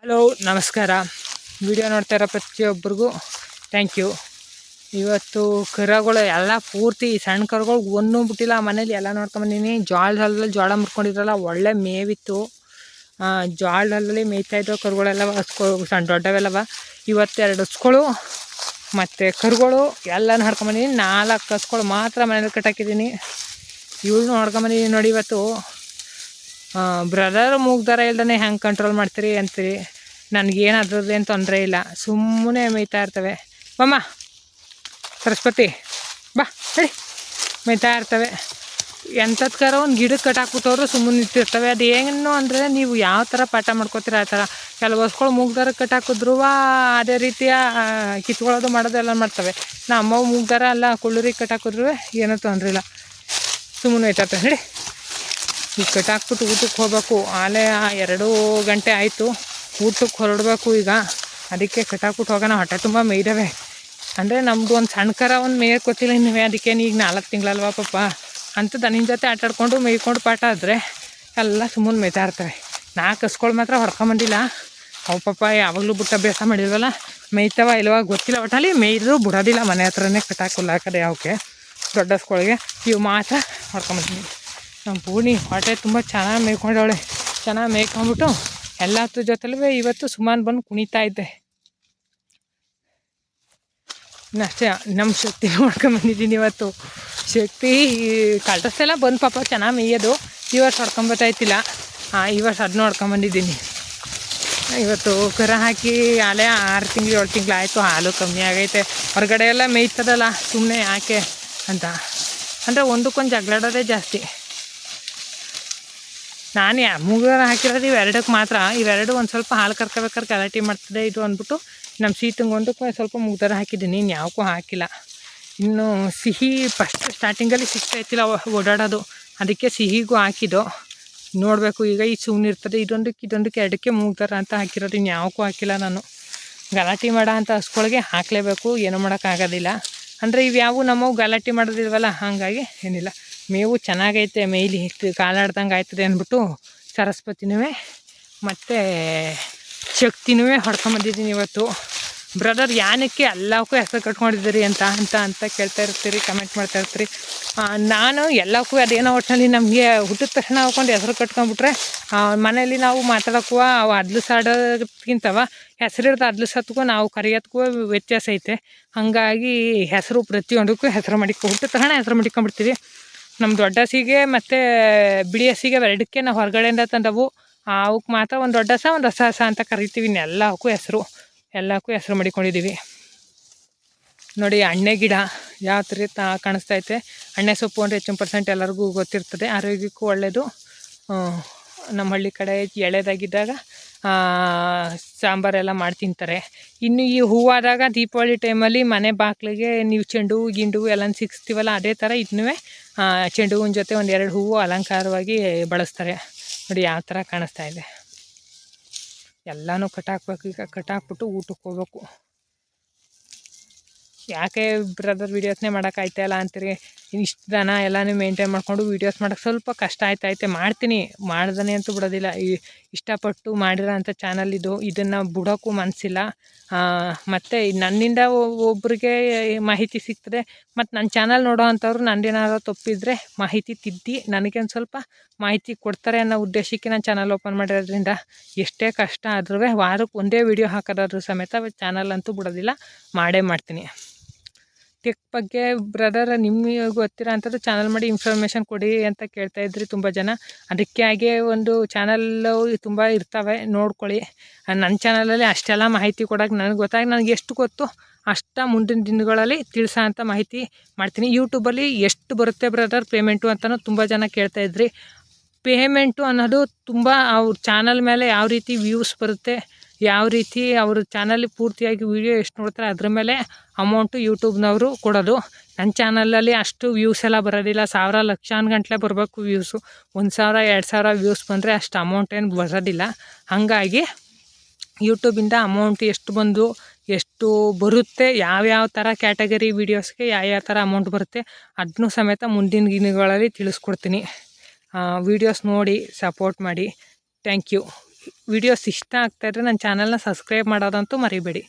Hello ನಮಸ್ಕಾರ. Video ನೋಡ್ತಾ ಇರೋ ಪ್ರತಿಯೊಬ್ಬರಿಗೂ ಥ್ಯಾಂಕ್ ಯು. ಇವತ್ತು ಕರುಗಳು ಎಲ್ಲ ಪೂರ್ತಿ ಸಣ್ಣ ಕರುಗಳು ಒಂದೂ ಬಿಟ್ಟಿಲ್ಲ. ಮನೇಲಿ ಎಲ್ಲ ನೋಡ್ಕೊಂಬಂದಿನಿ. ಜೋಳದಲ್ಲಿ ಜೋಳ ಮುರ್ಕೊಂಡಿದ್ರಲ್ಲ, ಒಳ್ಳೆ ಮೇವಿತ್ತು. ಜೋಳದಲ್ಲಿ ಮೇಯ್ತಾಯಿದ್ರು ಕರುಗಳೆಲ್ಲ. ಸಣ್ಣ ದೊಡ್ಡವೆಲ್ಲವ. ಇವತ್ತು 2 ಹಸುಗಳು ಮತ್ತು ಕರುಗಳು ಎಲ್ಲ ನೋಡ್ಕೊಂಬಂದಿನಿ. 4 ಹಸುಗಳು ಮಾತ್ರ ಮನೇಲಿ ಕಟ್ಟಾಕಿದ್ದೀನಿ. ಇವಳು ನೋಡ್ಕೊಂಬಂದಿದ್ದೀನಿ ನೋಡಿ. ಇವತ್ತು ಬ್ರದರ್ ಮೂಗ್ದಾರ ಇಲ್ದೇ ಹೆಂಗೆ ಕಂಟ್ರೋಲ್ ಮಾಡ್ತೀರಿ ಅಂತೀರಿ. ನನಗೇನು ಅದ್ರದ್ದೇನು ತೊಂದರೆ ಇಲ್ಲ, ಸುಮ್ಮನೆ ಮೇಯ್ತಾ ಇರ್ತವೆ. ಬಮ್ಮ ಸರಸ್ವತಿ ಬಾ ಹೇಳಿ, ಮೇಯ್ತಾ ಇರ್ತವೆ. ಎಂಥದ್ಕಾರ ಒಂದು ಗಿಡಕ್ಕೆ ಕಟ್ಟಾಕ್ಬಿಟ್ಟವ್ರು ಸುಮ್ಮನೆ ನಿಂತಿರ್ತವೆ. ಅದು ಏನು ಅಂದರೆ, ನೀವು ಯಾವ ಥರ ಪಾಠ ಮಾಡ್ಕೋತೀರ ಆ ಥರ. ಕೆಲವು ಹಸುಗಳು ಮೂಗ್ದಾರ ಕಟ್ಟಾಕಿದ್ರು ಅದೇ ರೀತಿಯ ಕಿತ್ಕೊಳ್ಳೋದು ಮಾಡೋದೆಲ್ಲ ಮಾಡ್ತವೆ. ನಮ್ಮವು ಮೂಗ್ದಾರ ಎಲ್ಲ ಕುಳ್ಳೂರಿಗೆ ಕಟ್ಟಾಕಿದ್ರು ಏನೂ ತೊಂದರೆ ಇಲ್ಲ, ಸುಮ್ಮನೆ ಮೇಯ್ತಾ ಇರ್ತವೆ. ಹೇಳಿ, ಈಗ ಕಟ್ಟಾಕ್ಬಿಟ್ಟು ಊಟಕ್ಕೆ ಹೋಗ್ಬೇಕು. ಆಲೇ 2 ಗಂಟೆ ಆಯಿತು, ಊಟಕ್ಕೆ ಹೊರಡಬೇಕು ಈಗ. ಅದಕ್ಕೆ ಕಟ್ಟಾಕ್ಬಿಟ್ಟು ಹೋಗೋಣ. ಹೊಟ್ಟೆ ತುಂಬ ಮೇಯ್ದವೆ. ಅಂದರೆ ನಮ್ಮದು ಒಂದು ಸಣ್ಣ ಕರ ಒಂದು ಮೇಯಕ್ಕೆ ಗೊತ್ತಿಲ್ಲ ಇನ್ನೂ. ಅದಕ್ಕೆ ಈಗ 4 ತಿಂಗಳಲ್ವ ಪಾಪ ಅಂತ ದನಿನ ಜೊತೆ ಆಟಾಡ್ಕೊಂಡು ಮೇಯ್ಕೊಂಡು ಪಾಠ ಆದರೆ ಎಲ್ಲ ಸುಮ್ಮನೆ ಮೇಯ್ತಾ ಇರ್ತವೆ. 4 ಹಸುಗಳು ಮಾತ್ರ ಹೊಡ್ಕೊಂಬಂದಿಲ್ಲ. ಅವು ಪಾಪ ಯಾವಾಗಲೂ ಬಿಟ್ಟು ಅಭ್ಯಾಸ ಮಾಡಿಲ್ವಲ್ಲ, ಮೇಯ್ತವ ಇಲ್ವ ಗೊತ್ತಿಲ್ಲ. ಒಟ್ಟಲ್ಲಿ ಮೇಯ್ದು ಬಿಡೋದಿಲ್ಲ. ಮನೆ ಹತ್ರನೇ ಕಟ್ಟಾಕಲ್ಲ ಆ ಕಡೆ ಅವಕ್ಕೆ, ದೊಡ್ಡ ಹಸುಗಳಿಗೆ. ಇವು ಮಾತ್ರ ಹೊಡ್ಕೊಂಬಂದಿದ್ದೀನಿ. ನಮ್ಮ ಪೂರ್ಣಿ ಹೊಟ್ಟೆ ತುಂಬ ಚೆನ್ನಾಗಿ ಮೇಯ್ಕೊಂಡವಳೆ. ಚೆನ್ನಾಗಿ ಮೇಯ್ಕೊಂಬಿಟ್ಟು ಎಲ್ಲ ಹತ್ರ ಜೊತೆಲೂ ಇವತ್ತು ಸುಮಾರು ಬಂದು ಕುಣಿತಾ ಇದ್ದೆ. ಇನ್ನಷ್ಟೇ ನಮ್ಮ ಶಕ್ತಿ ಹೊಡ್ಕೊಂಬಂದಿದ್ದೀನಿ ಇವತ್ತು. ಶಕ್ತಿ ಕಳ್ದಷ್ಟೆಲ್ಲ ಬಂದು ಪಾಪ ಚೆನ್ನಾಗಿ ಮೇಯೋದು. ಈ ವರ್ಷ ಹೊಡ್ಕೊಂಬತ್ತಾಯ್ತಿಲ್ಲ. ಈ ವರ್ಷ ಅದನ್ನ ಹೊಡ್ಕೊಂಬಂದಿದ್ದೀನಿ. ಇವತ್ತು ಕರ ಹಾಕಿ ಆಲೇ 6 ತಿಂಗಳು 7 ತಿಂಗಳು ಆಯಿತು. ಹಾಲು ಕಮ್ಮಿ ಆಗೈತೆ. ಹೊರಗಡೆ ಎಲ್ಲ ಮೇಯ್ತದಲ್ಲ, ಸುಮ್ಮನೆ ಯಾಕೆ ಅಂತ. ಅಂದರೆ ಒಂದಕ್ಕೊಂದು ಜಗಳಾಡೋದೇ ಜಾಸ್ತಿ. ನಾನು ಮೂಗರ ಹಾಕಿರೋದು ಇವೆರಡಕ್ಕೆ ಮಾತ್ರ. ಇವೆರಡು ಒಂದು ಸ್ವಲ್ಪ ಹಾಲು ಕರ್ಕೋಬೇಕಾದ್ರೆ ಗಲಾಟೆ ಮಾಡ್ತದೆ ಇದು ಅಂದ್ಬಿಟ್ಟು ನಮ್ಮ ಸೀತಂಗೆ ಒಂದಕ್ಕೂ ಸ್ವಲ್ಪ ಮೂಗ್ದಾರ ಹಾಕಿದ್ದೀನಿ. ಇನ್ನು ಯಾವಕ್ಕೂ ಹಾಕಿಲ್ಲ. ಇನ್ನು ಸಿಹಿ ಫಸ್ಟ್ ಸ್ಟಾರ್ಟಿಂಗಲ್ಲಿ ಸಿಗ್ತಾಯಿತ್ತಿಲ್ಲ ಓಡಾಡೋದು, ಅದಕ್ಕೆ ಸಿಹಿಗೂ ಹಾಕಿದ್ದು. ನೋಡಬೇಕು ಈಗ. ಈ ಸುಮ್ಮನಿರ್ತದೆ ಇದೊಂದಕ್ಕೆ 2ಕ್ಕೆ ಮೂಗ್ದಾರ ಅಂತ ಹಾಕಿರೋದು. ಇನ್ನು ಯಾವಕ್ಕೂ ಹಾಕಿಲ್ಲ ನಾನು. ಗಲಾಟೆ ಮಾಡೋ ಅಂಥ ಹಸುಗಳಿಗೆ ಹಾಕಲೇಬೇಕು, ಏನೂ ಮಾಡೋಕ್ಕಾಗೋದಿಲ್ಲ. ಅಂದರೆ ಇವ್ಯಾವು ನಮ್ಮವು ಗಲಾಟೆ ಮಾಡೋದಿಲ್ವಲ್ಲ, ಹಾಗಾಗಿ ಏನಿಲ್ಲ. ಮೇವು ಚೆನ್ನಾಗೈತೆ, ಮೇಯ್ಲಿ ಕಾಲಾಡ್ದಂಗೆ ಆಯ್ತದೆ ಅಂದ್ಬಿಟ್ಟು ಸರಸ್ವತಿನೂ ಮತ್ತು ಶಕ್ತಿನೂ ಹೊಡ್ಕೊಂಬಂದಿದ್ದೀನಿ ಇವತ್ತು. ಬ್ರದರ್ ಯಾನಕ್ಕೆ ಎಲ್ಲಕ್ಕೂ ಹೆಸರು ಕಟ್ಕೊಂಡಿದ್ದೀರಿ ಅಂತ ಕೇಳ್ತಾ ಇರ್ತೀರಿ, ಕಮೆಂಟ್ ಮಾಡ್ತಾ ಇರ್ತೀರಿ. ನಾನು ಎಲ್ಲಕ್ಕೂ ಅದೇನೋ ಒಟ್ಟಿನಲ್ಲಿ ನಮಗೆ ಹುಟ್ಟಿದ ತಕ್ಷಣ ಹಾಕೊಂಡು ಹೆಸರು ಕಟ್ಕೊಂಡ್ಬಿಟ್ರೆ ಮನೇಲಿ ನಾವು ಮಾತಾಡೋಕ್ಕೂ ಅವು ಅದ್ಲಸಾಡೋದಕ್ಕಿಂತವ ಹೆಸರಿಡ್ದು ಅದ್ಲಸತ್ಗೂ ನಾವು ಕರೆಯೋದಕ್ಕೂ ವ್ಯತ್ಯಾಸ ಐತೆ. ಹಾಗಾಗಿ ಹೆಸರು ಪ್ರತಿಯೊಂದಕ್ಕೂ ಹೆಸರು ಹುಟ್ಟಿದ ತಕ್ಷಣ ಹೆಸರು ಮಾಡಿಕೊಂಡ್ಬಿಡ್ತೀವಿ. ನಮ್ಮ ದೊಡ್ಡ ಹಸಿಗೆ ಮತ್ತು ಬಿಳಿ ಹಸಿಗೆ 2ಕ್ಕೆ ನಾವು ಹೊರಗಡೆಯಿಂದ ತಂದವು. ಅವಕ್ಕೆ ಮಾತ್ರ ಒಂದು ದೊಡ್ಡ ಹಸ ಒಂದು ಹೊಸ ಹಸ ಅಂತ ಕರಿತೀವಿ. ಎಲ್ಲಕ್ಕೂ ಹೆಸರು ಮಾಡಿಕೊಂಡಿದ್ದೀವಿ. ನೋಡಿ ಎಣ್ಣೆ ಗಿಡ ಯಾವ ಥರ ಕಾಣಿಸ್ತೈತೆ. ಎಣ್ಣೆ ಸೊಪ್ಪು ಅಂದರೆ ಹೆಚ್ಚಿನ ಪರ್ಸೆಂಟ್ ಎಲ್ಲರಿಗೂ ಗೊತ್ತಿರ್ತದೆ, ಆರೋಗ್ಯಕ್ಕೂ ಒಳ್ಳೆಯದು. ನಮ್ಮ ಹಳ್ಳಿ ಕಡೆ ಎಳೆದಾಗಿದ್ದಾಗ ಸಾಂಬಾರೆಲ್ಲ ಮಾಡಿ ತಿಂತಾರೆ. ಇನ್ನು ಈ ಹೂವಾದಾಗ ದೀಪಾವಳಿ ಟೈಮಲ್ಲಿ ಮನೆ ಬಾಗಿಲಿಗೆ ನೀವು ಚೆಂಡು ಹೂವು ಗಿಂಡು ಹೂವು ಎಲ್ಲ ಸಿಗಿಸ್ತೀವಲ್ಲ, ಅದೇ ಥರ ಇದನ್ನೂ ಚೆಂಡು ಹೂವಿನ ಜೊತೆ 1-2 ಹೂವು ಅಲಂಕಾರವಾಗಿ ಬಳಸ್ತಾರೆ. ನೋಡಿ ಯಾವ ಥರ ಕಾಣಿಸ್ತಾ ಇದೆ. ಎಲ್ಲನೂ ಕಟ್ಟಾಕ್ಬೇಕು ಈಗ. ಕಟ್ಟಾಕ್ಬಿಟ್ಟು ಊಟಕ್ಕೆ ಹೋಗ್ಬೇಕು. ಯಾಕೆ ಬ್ರದರ್ ವೀಡಿಯೋಸ್ನೇ ಮಾಡೋಕ್ಕಾಯ್ತಾಯಿಲ್ಲ ಅಂತೀರಿ. ಇಷ್ಟು ದನ ಎಲ್ಲನೂ ಮೇಂಟೈನ್ ಮಾಡಿಕೊಂಡು ವೀಡಿಯೋಸ್ ಮಾಡೋಕ್ಕೆ ಸ್ವಲ್ಪ ಕಷ್ಟ ಆಯ್ತೈತೆ. ಮಾಡ್ತೀನಿ, ಮಾಡ್ದೇ ಅಂತೂ ಬಿಡೋದಿಲ್ಲ. ಇಷ್ಟಪಟ್ಟು ಮಾಡಿರೋ ಅಂಥ ಚಾನಲ್ ಇದು. ಇದನ್ನು ಬಿಡೋಕ್ಕೂ ಮನಸ್ಸಿಲ್ಲ. ಮತ್ತು ನನ್ನಿಂದ ಒಬ್ರಿಗೆ ಮಾಹಿತಿ ಸಿಗ್ತದೆ. ಮತ್ತು ನನ್ನ ಚಾನಲ್ ನೋಡೋ ಅಂಥವ್ರು ನಂದೇನಾದ್ರು ತಪ್ಪಿದ್ರೆ ಮಾಹಿತಿ ತಿದ್ದಿ ನನಗೆ ಒಂದು ಸ್ವಲ್ಪ ಮಾಹಿತಿ ಕೊಡ್ತಾರೆ ಅನ್ನೋ ಉದ್ದೇಶಕ್ಕೆ ನಾನು ಚಾನಲ್ ಓಪನ್ ಮಾಡಿರೋದ್ರಿಂದ ಎಷ್ಟೇ ಕಷ್ಟ ಆದ್ರೂ ವಾರಕ್ಕೆ ಒಂದೇ ವೀಡಿಯೋ ಹಾಕೋದಾದ್ರೂ ಸಮೇತ ಚಾನಲ್ ಅಂತೂ ಬಿಡೋದಿಲ್ಲ, ಮಾಡೇ ಮಾಡ್ತೀನಿ. ಟೆಕ್ ಬಗ್ಗೆ ಬ್ರದರ್ ನಿಮಗೆ ಗೊತ್ತಿರೋ ಅಂಥದ್ದು ಚಾನಲ್ ಮಾಡಿ ಇನ್ಫಾರ್ಮೇಷನ್ ಕೊಡಿ ಅಂತ ಕೇಳ್ತಾಯಿದ್ರಿ ತುಂಬ ಜನ. ಅದಕ್ಕೆ ಹಾಗೆ ಒಂದು ಚಾನಲ್ಲು ತುಂಬ ಇರ್ತವೆ, ನೋಡ್ಕೊಳ್ಳಿ. ನನ್ನ ಚಾನಲಲ್ಲಿ ಅಷ್ಟೆಲ್ಲ ಮಾಹಿತಿ ಕೊಡೋಕೆ ನನಗೆ ಎಷ್ಟು ಗೊತ್ತು ಅಷ್ಟು ಮುಂದಿನ ದಿನಗಳಲ್ಲಿ ತಿಳಿಸೋ ಅಂಥ ಮಾಹಿತಿ ಮಾಡ್ತೀನಿ. ಯೂಟ್ಯೂಬಲ್ಲಿ ಎಷ್ಟು ಬರುತ್ತೆ ಬ್ರದರ್ ಪೇಮೆಂಟು ಅಂತಲೂ ತುಂಬ ಜನ ಕೇಳ್ತಾಯಿದ್ರಿ. ಪೇಮೆಂಟು ಅನ್ನೋದು ತುಂಬ ಅವ್ರ ಚಾನಲ್ ಮೇಲೆ ಯಾವ ರೀತಿ ವ್ಯೂಸ್ ಬರುತ್ತೆ, ಯಾವ ರೀತಿ ಅವ್ರ ಚಾನಲ್ ಪೂರ್ತಿಯಾಗಿ ವೀಡಿಯೋ ಎಷ್ಟು ನೋಡ್ತಾರೆ ಅದ್ರ ಮೇಲೆ ಅಮೌಂಟು ಯೂಟ್ಯೂಬ್ನವರು ಕೊಡೋದು. ನನ್ನ ಚಾನಲಲ್ಲಿ ಅಷ್ಟು ವ್ಯೂಸ್ ಎಲ್ಲ ಬರೋದಿಲ್ಲ. 1000 ಲಕ್ಷಾನುಗಟ್ಟಲೆ ಬರಬೇಕು ವ್ಯೂಸು. 1000 2000 ವ್ಯೂಸ್ ಬಂದರೆ ಅಷ್ಟು ಅಮೌಂಟ್ ಏನು ಬರೋದಿಲ್ಲ. ಹಾಗಾಗಿ ಯೂಟ್ಯೂಬಿಂದ ಅಮೌಂಟ್ ಎಷ್ಟು ಬಂದು ಎಷ್ಟು ಬರುತ್ತೆ, ಯಾವ್ಯಾವ ಥರ ಕ್ಯಾಟಗರಿ ವೀಡಿಯೋಸ್ಗೆ ಯಾವ್ಯಾವ ಥರ ಅಮೌಂಟ್ ಬರುತ್ತೆ ಅದನ್ನೂ ಸಮೇತ ಮುಂದಿನ ದಿನಗಳಲ್ಲಿ ತಿಳಿಸ್ಕೊಡ್ತೀನಿ. ವೀಡಿಯೋಸ್ ನೋಡಿ ಸಪೋರ್ಟ್ ಮಾಡಿ. Thank you. ವಿಡಿಯೋಸ್ ಇಷ್ಟ ಆಗ್ತಾಯಿದ್ರೆ ನನ್ನ ಚಾನಲ್ನ ಸಬ್ಸ್ಕ್ರೈಬ್ ಮಾಡೋದಂತೂ ಮರಿಬೇಡಿ.